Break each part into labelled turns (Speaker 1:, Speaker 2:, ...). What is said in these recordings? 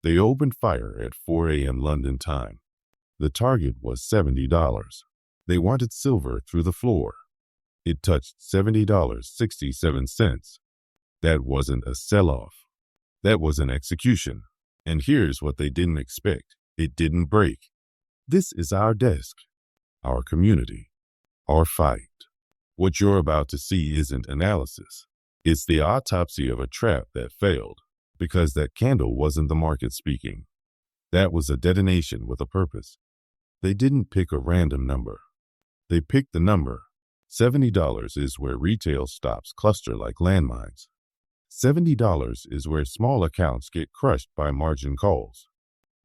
Speaker 1: They opened fire at 4 a.m. London time. The target was $70. They wanted silver through the floor. It touched $70.67. That wasn't a sell-off. That was an execution. And here's what they didn't expect. It didn't break. This is our desk, our community, our fight. What you're about to see isn't analysis. It's the autopsy of a trap that failed, because that candle wasn't the market speaking. That was a detonation with a purpose. They didn't pick a random number. They picked the number. $70 is where retail stops cluster like landmines. $70 is where small accounts get crushed by margin calls.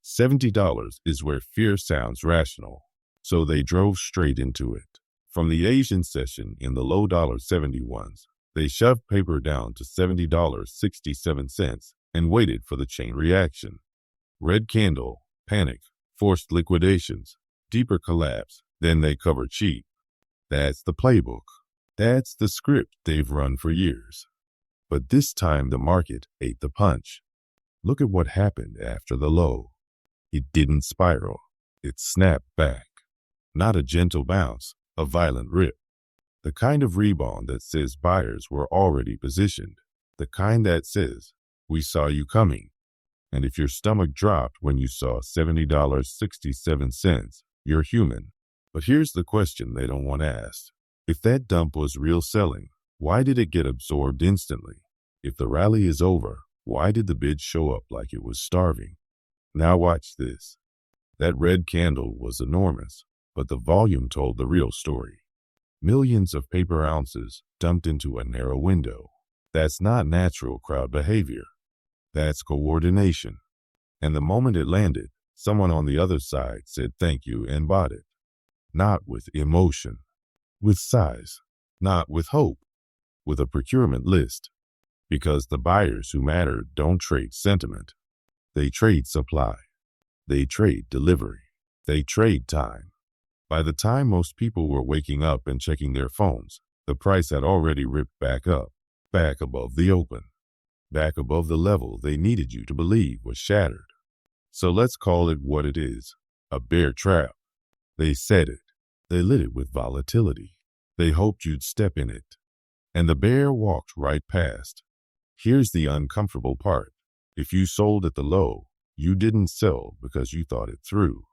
Speaker 1: $70 is where fear sounds rational. So they drove straight into it. From the Asian session in the low $71s, they shoved paper down to $70.67 and waited for the chain reaction. Red candle, panic, forced liquidations, deeper collapse, then they cover cheap. That's the playbook. That's the script they've run for years. But this time the market ate the punch. Look at what happened after the low. It didn't spiral. It snapped back. Not a gentle bounce, a violent rip. The kind of rebound that says buyers were already positioned. The kind that says, we saw you coming. And if your stomach dropped when you saw $70.67, you're human. But here's the question they don't want asked. If that dump was real selling, why did it get absorbed instantly? If the rally is over, why did the bid show up like it was starving? Now watch this. That red candle was enormous, but the volume told the real story. Millions of paper ounces dumped into a narrow window. That's not natural crowd behavior. That's coordination. And the moment it landed, someone on the other side said thank you and bought it. Not with emotion, with size, not with hope, with a procurement list. Because the buyers who matter don't trade sentiment. They trade supply. They trade delivery. They trade time. By the time most people were waking up and checking their phones, the price had already ripped back up, back above the open, back above the level they needed you to believe was shattered. So let's call it what it is, a bear trap. They set it. They lit it with volatility. They hoped you'd step in it. And the bear walked right past. Here's the uncomfortable part. If you sold at the low, you didn't sell because you thought it through.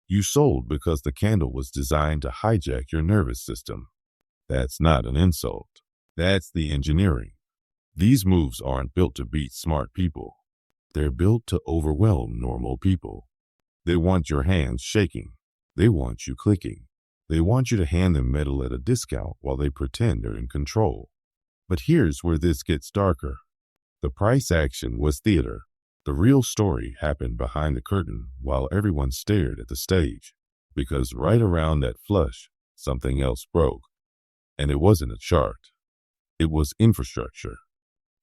Speaker 1: You sold because the candle was designed to hijack your nervous system. That's not an insult. That's the engineering. These moves aren't built to beat smart people. They're built to overwhelm normal people. They want your hands shaking. They want you clicking. They want you to hand them metal at a discount while they pretend they're in control. But here's where this gets darker. The price action was theater. The real story happened behind the curtain while everyone stared at the stage. Because right around that flush, something else broke. And it wasn't a chart. It was infrastructure.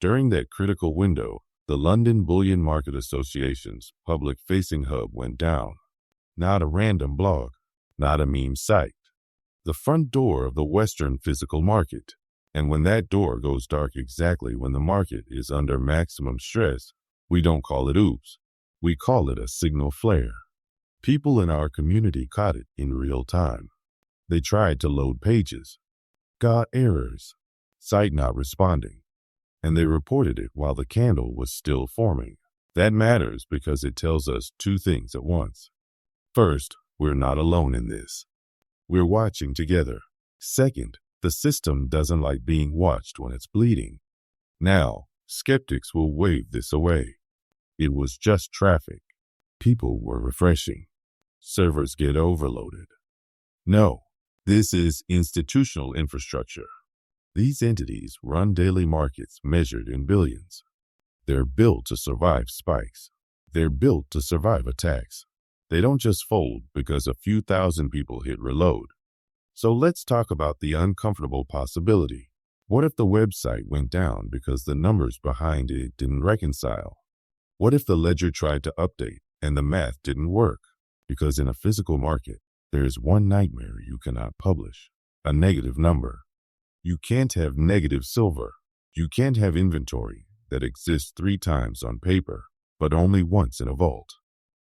Speaker 1: During that critical window, the London Bullion Market Association's public-facing hub went down. Not a random blog, not a meme site. The front door of the Western physical market. And when that door goes dark exactly when the market is under maximum stress, we don't call it oops. We call it a signal flare. People in our community caught it in real time. They tried to load pages, got errors, site not responding, and they reported it while the candle was still forming. That matters because it tells us two things at once. First, we're not alone in this. We're watching together. Second, the system doesn't like being watched when it's bleeding. Now, skeptics will wave this away. It was just traffic. People were refreshing. Servers get overloaded. No, this is institutional infrastructure. These entities run daily markets measured in billions. They're built to survive spikes. They're built to survive attacks. They don't just fold because a few thousand people hit reload. So let's talk about the uncomfortable possibility. What if the website went down because the numbers behind it didn't reconcile? What if the ledger tried to update and the math didn't work? Because in a physical market, there is one nightmare you cannot publish: a negative number. You can't have negative silver. You can't have inventory that exists 3 times on paper. but only once in a vault.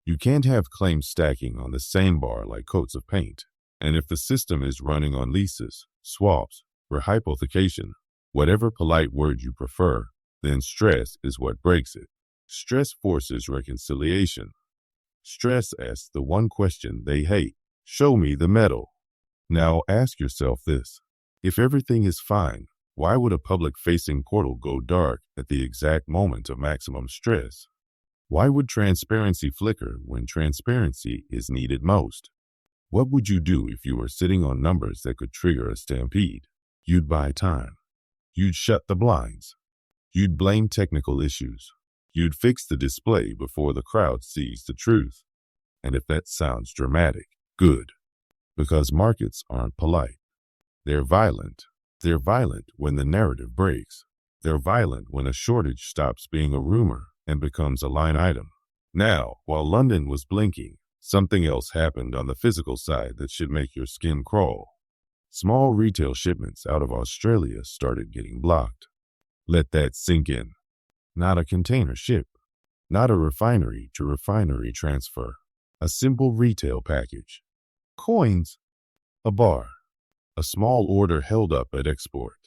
Speaker 1: You can't have claims stacking on the same bar like coats of paint. And if the system is running on leases, swaps, or hypothecation, whatever polite word you prefer, then stress is what breaks it. Stress forces reconciliation. Stress asks the one question they hate: show me the metal. Now ask yourself this: if everything is fine, why would a public-facing portal go dark at the exact moment of maximum stress? Why would transparency flicker when transparency is needed most? What would you do if you were sitting on numbers that could trigger a stampede? You'd buy time. You'd shut the blinds. You'd blame technical issues. You'd fix the display before the crowd sees the truth. And if that sounds dramatic, good. Because markets aren't polite. They're violent. They're violent when the narrative breaks. They're violent when a shortage stops being a rumor and becomes a line item. Now, while London was blinking, something else happened on the physical side that should make your skin crawl. Small retail shipments out of Australia started getting blocked. Let that sink in. Not a container ship. Not a refinery to refinery transfer. A simple retail package. Coins. A bar. A small order held up at export.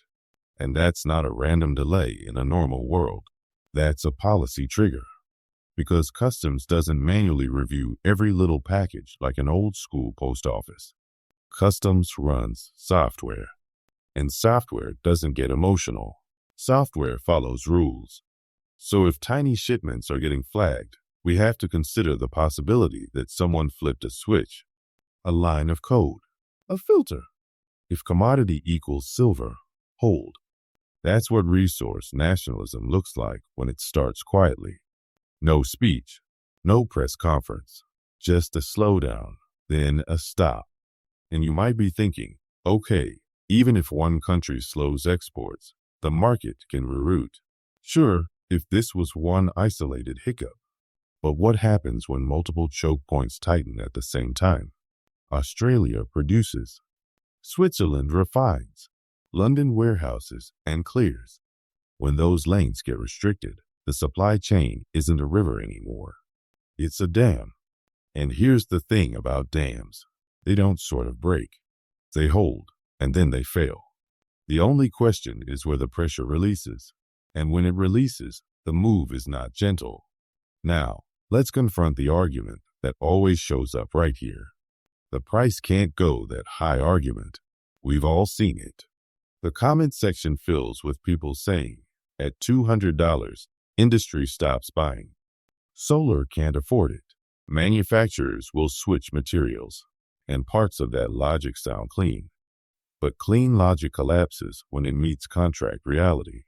Speaker 1: And that's not a random delay in a normal world. That's a policy trigger. Because customs doesn't manually review every little package like an old school post office. Customs runs software. And software doesn't get emotional. Software follows rules. So if tiny shipments are getting flagged, we have to consider the possibility that someone flipped a switch, a line of code, a filter. If commodity equals silver, hold. That's what resource nationalism looks like when it starts quietly. No speech, no press conference, just a slowdown, then a stop. And you might be thinking, okay, even if one country slows exports, the market can reroute. Sure, if this was one isolated hiccup. But what happens when multiple choke points tighten at the same time? Australia produces. Switzerland refines. London warehouses and clears. When those lanes get restricted, the supply chain isn't a river anymore. It's a dam. And here's the thing about dams. They don't sort of break. They hold, and then they fail. The only question is where the pressure releases. And when it releases, the move is not gentle. Now, let's confront the argument that always shows up right here. The price can't go that high argument. We've all seen it. The comment section fills with people saying, at $200, industry stops buying. Solar can't afford it. Manufacturers will switch materials. And parts of that logic sound clean. But clean logic collapses when it meets contract reality.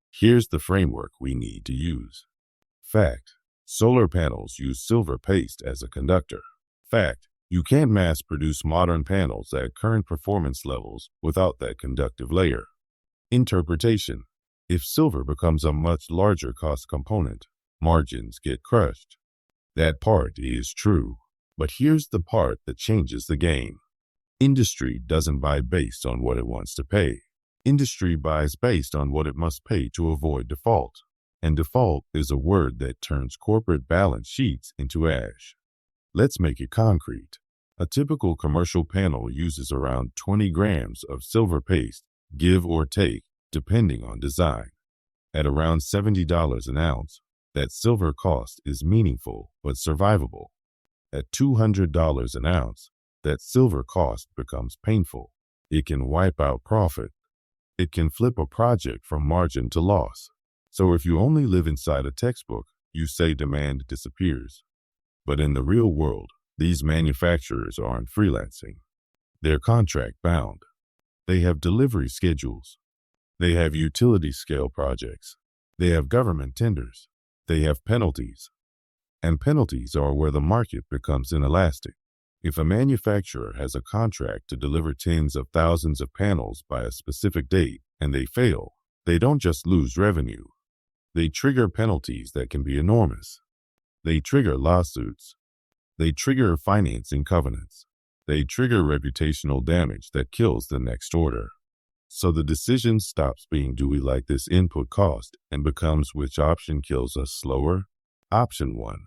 Speaker 1: Here's the framework we need to use. Fact: solar panels use silver paste as a conductor. Fact: you can't mass produce modern panels at current performance levels without that conductive layer. Interpretation: if silver becomes a much larger cost component, margins get crushed. That part is true. But here's the part that changes the game. Industry doesn't buy based on what it wants to pay. Industry buys based on what it must pay to avoid default. And default is a word that turns corporate balance sheets into ash. Let's make it concrete. A typical commercial panel uses around 20 grams of silver paste, give or take, depending on design. At around $70 an ounce, that silver cost is meaningful but survivable. At $200 an ounce, that silver cost becomes painful. It can wipe out profit. It can flip a project from margin to loss. So if you only live inside a textbook, you say demand disappears. But in the real world, these manufacturers aren't freelancing. They're contract bound. They have delivery schedules. They have utility scale projects. They have government tenders. They have penalties. And penalties are where the market becomes inelastic. If a manufacturer has a contract to deliver tens of thousands of panels by a specific date and they fail, they don't just lose revenue. They trigger penalties that can be enormous. They trigger lawsuits. They trigger financing covenants. They trigger reputational damage that kills the next order. So the decision stops being, do we like this input cost, and becomes, which option kills us slower? Option 1.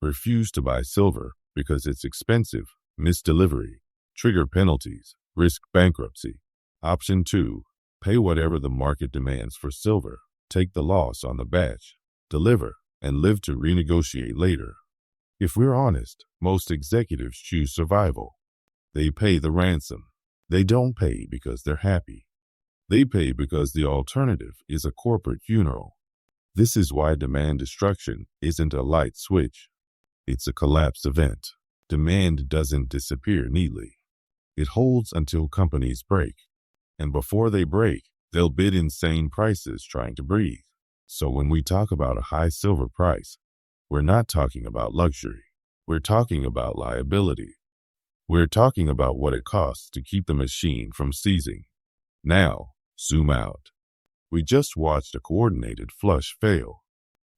Speaker 1: Refuse to buy silver because it's expensive, miss delivery, trigger penalties, risk bankruptcy. Option 2. Pay whatever the market demands for silver, take the loss on the batch, deliver, and live to renegotiate later. If we're honest, most executives choose survival. They pay the ransom. They don't pay because they're happy. They pay because the alternative is a corporate funeral. This is why demand destruction isn't a light switch. It's a collapse event. Demand doesn't disappear neatly. It holds until companies break. And before they break, they'll bid insane prices trying to breathe. So when we talk about a high silver price, we're not talking about luxury. We're talking about liability. We're talking about what it costs to keep the machine from seizing. Now, zoom out. We just watched a coordinated flush fail.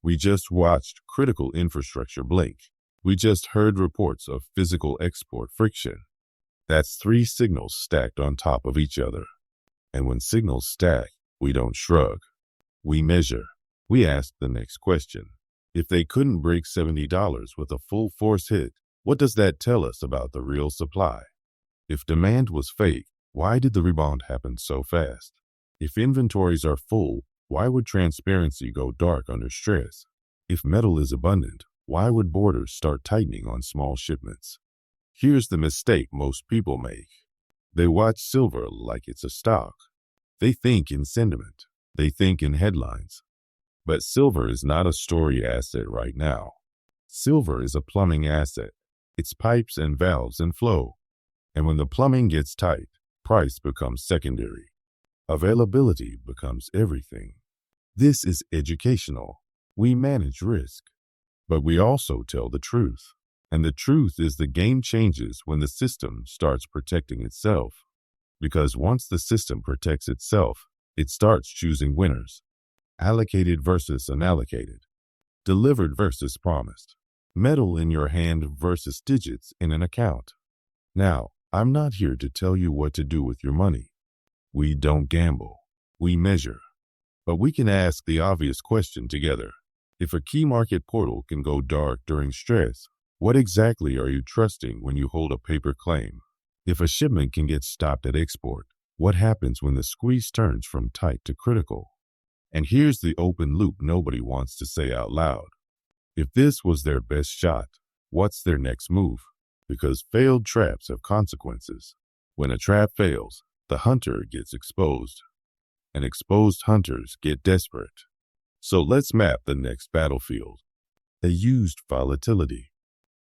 Speaker 1: We just watched critical infrastructure blink. We just heard reports of physical export friction. That's 3 signals stacked on top of each other. And when signals stack, we don't shrug. We measure. We ask the next question. If they couldn't break $70 with a full force hit, what does that tell us about the real supply? If demand was fake, why did the rebound happen so fast? If inventories are full, why would transparency go dark under stress? If metal is abundant, why would borders start tightening on small shipments? Here's the mistake most people make. They watch silver like it's a stock. They think in sentiment. They think in headlines. But silver is not a story asset right now. Silver is a plumbing asset. It's pipes and valves and flow. And when the plumbing gets tight, price becomes secondary. Availability becomes everything. This is educational. We manage risk. But we also tell the truth. And the truth is the game changes when the system starts protecting itself. Because once the system protects itself, it starts choosing winners. Allocated versus unallocated. Delivered versus promised. Metal in your hand versus digits in an account. Now, I'm not here to tell you what to do with your money. We don't gamble. We measure. But we can ask the obvious question together. If a key market portal can go dark during stress, what exactly are you trusting when you hold a paper claim? If a shipment can get stopped at export, what happens when the squeeze turns from tight to critical? And here's the open loop nobody wants to say out loud. If this was their best shot, what's their next move? Because failed traps have consequences. When a trap fails, the hunter gets exposed. And exposed hunters get desperate. So let's map the next battlefield. They used volatility.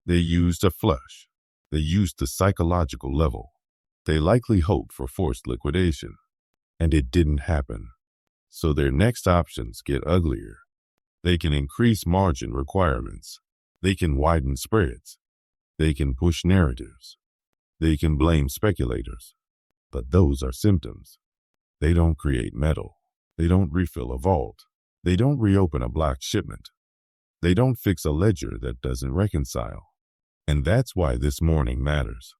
Speaker 1: They used a flush. They used the psychological level. They likely hoped for forced liquidation. And it didn't happen. So their next options get uglier. They can increase margin requirements. They can widen spreads. They can push narratives. They can blame speculators. But those are symptoms. They don't create metal. They don't refill a vault. They don't reopen a blocked shipment. They don't fix a ledger that doesn't reconcile. And that's why this morning matters.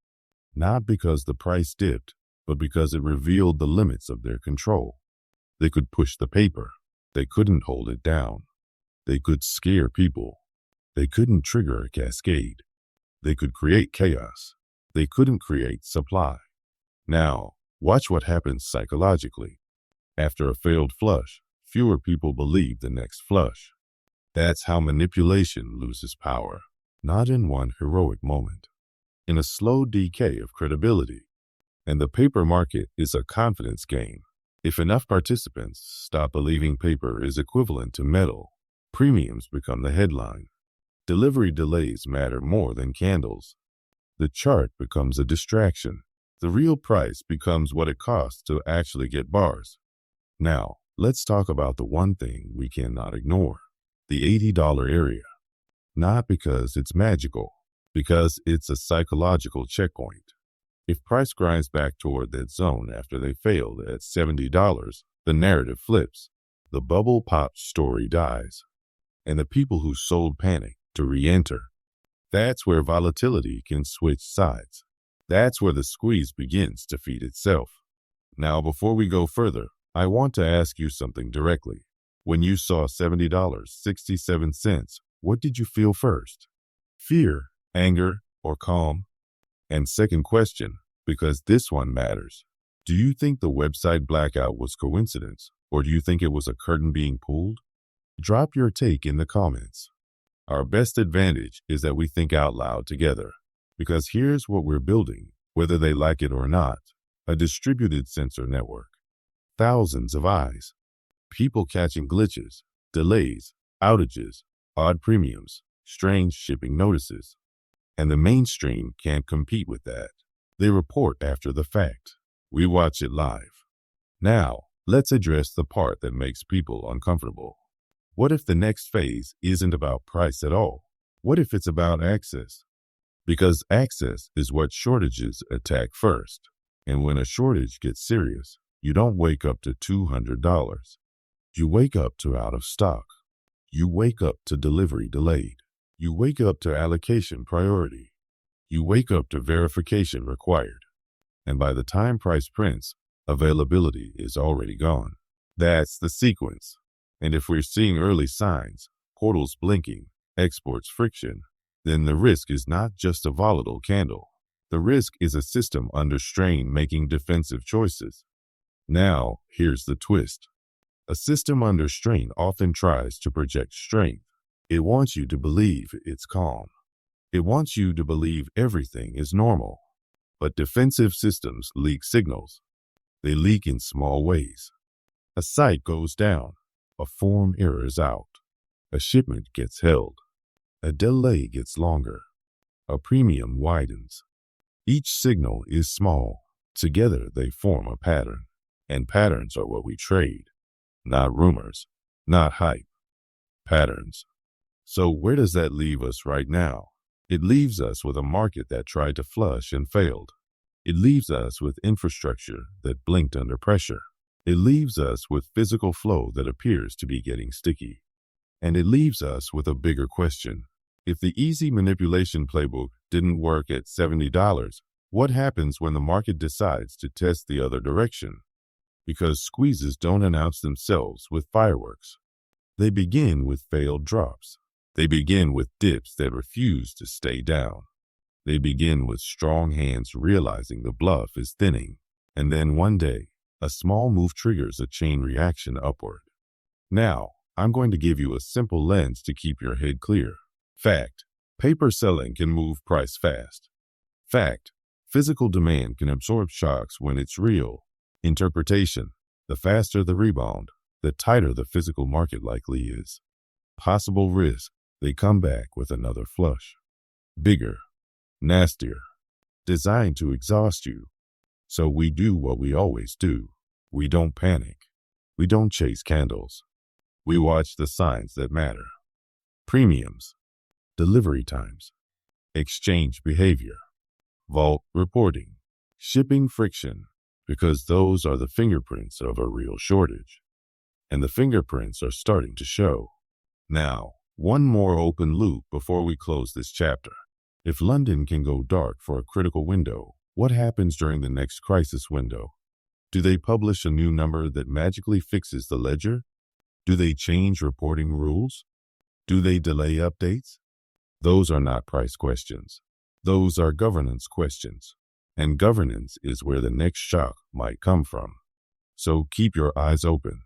Speaker 1: Not because the price dipped, but because it revealed the limits of their control. They could push the paper. They couldn't hold it down. They could scare people. They couldn't trigger a cascade. They could create chaos. They couldn't create supply. Now, watch what happens psychologically. After a failed flush, fewer people believe the next flush. That's how manipulation loses power. Not in one heroic moment. In a slow decay of credibility. And the paper market is a confidence game. If enough participants stop believing paper is equivalent to metal, premiums become the headline. Delivery delays matter more than candles. The chart becomes a distraction. The real price becomes what it costs to actually get bars. Now, let's talk about the one thing we cannot ignore. The $80 area. Not because it's magical, because it's a psychological checkpoint. If price grinds back toward that zone after they failed at $70, the narrative flips. The bubble pop story dies. And the people who sold panic to re-enter. That's where volatility can switch sides. That's where the squeeze begins to feed itself. Now, before we go further, I want to ask you something directly. When you saw $70.67 What did you feel first? Fear, anger, or calm? And second question, because this one matters. Do you think the website blackout was coincidence, or do you think it was a curtain being pulled? Drop your take in the comments. Our best advantage is that we think out loud together, because here's what we're building, whether they like it or not: a distributed sensor network. Thousands of eyes. People catching glitches, delays, outages, odd premiums, strange shipping notices. And the mainstream can't compete with that. They report after the fact. We watch it live. Now, let's address the part that makes people uncomfortable. What if the next phase isn't about price at all? What if it's about access? Because access is what shortages attack first. And when a shortage gets serious, you don't wake up to $200. You wake up to out of stock. You wake up to delivery delayed. You wake up to allocation priority. You wake up to verification required. And by the time price prints, availability is already gone. That's the sequence. And if we're seeing early signs, portals blinking, exports friction, then the risk is not just a volatile candle. The risk is a system under strain making defensive choices. Now, here's the twist. A system under strain often tries to project strength. It wants you to believe it's calm. It wants you to believe everything is normal. But defensive systems leak signals. They leak in small ways. A site goes down. A form errors out. A shipment gets held. A delay gets longer. A premium widens. Each signal is small. Together they form a pattern. And patterns are what we trade. Not rumors. Not hype. Patterns. So where does that leave us right now? It leaves us with a market that tried to flush and failed. It leaves us with infrastructure that blinked under pressure. It leaves us with physical flow that appears to be getting sticky. And it leaves us with a bigger question. If the easy manipulation playbook didn't work at $70, what happens when the market decides to test the other direction? Because squeezes don't announce themselves with fireworks. They begin with failed drops. They begin with dips that refuse to stay down. They begin with strong hands realizing the bluff is thinning. And then one day, a small move triggers a chain reaction upward. Now, I'm going to give you a simple lens to keep your head clear. Fact: paper selling can move price fast. Fact: physical demand can absorb shocks when it's real. Interpretation: the faster the rebound, the tighter the physical market likely is. Possible risk: they come back with another flush. Bigger, nastier, designed to exhaust you. So we do what we always do. We don't panic. We don't chase candles. We watch the signs that matter. Premiums, delivery times, exchange behavior, vault reporting, shipping friction, because those are the fingerprints of a real shortage. And the fingerprints are starting to show. Now, one more open loop before we close this chapter. If London can go dark for a critical window, what happens during the next crisis window? Do they publish a new number that magically fixes the ledger? Do they change reporting rules? Do they delay updates? Those are not price questions. Those are governance questions. And governance is where the next shock might come from. So keep your eyes open.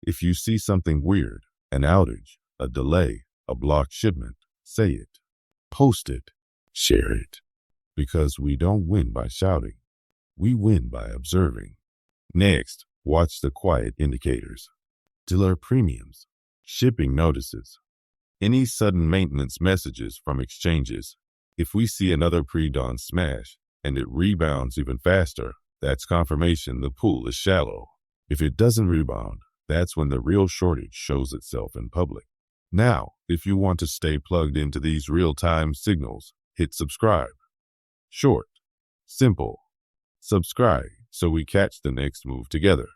Speaker 1: If you see something weird, an outage, a delay, a blocked shipment, say it. Post it. Share it. Because we don't win by shouting. We win by observing. Next, watch the quiet indicators. Dealer premiums, shipping notices, any sudden maintenance messages from exchanges. If we see another pre-dawn smash and it rebounds even faster, that's confirmation the pool is shallow. If it doesn't rebound, that's when the real shortage shows itself in public. Now, if you want to stay plugged into these real-time signals, hit subscribe. Short, simple. Subscribe so we catch the next move together.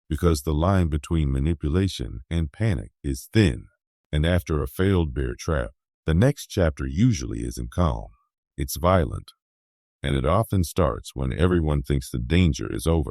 Speaker 1: Because the line between manipulation and panic is thin. And after a failed bear trap, the next chapter usually isn't calm. It's violent. And it often starts when everyone thinks the danger is over.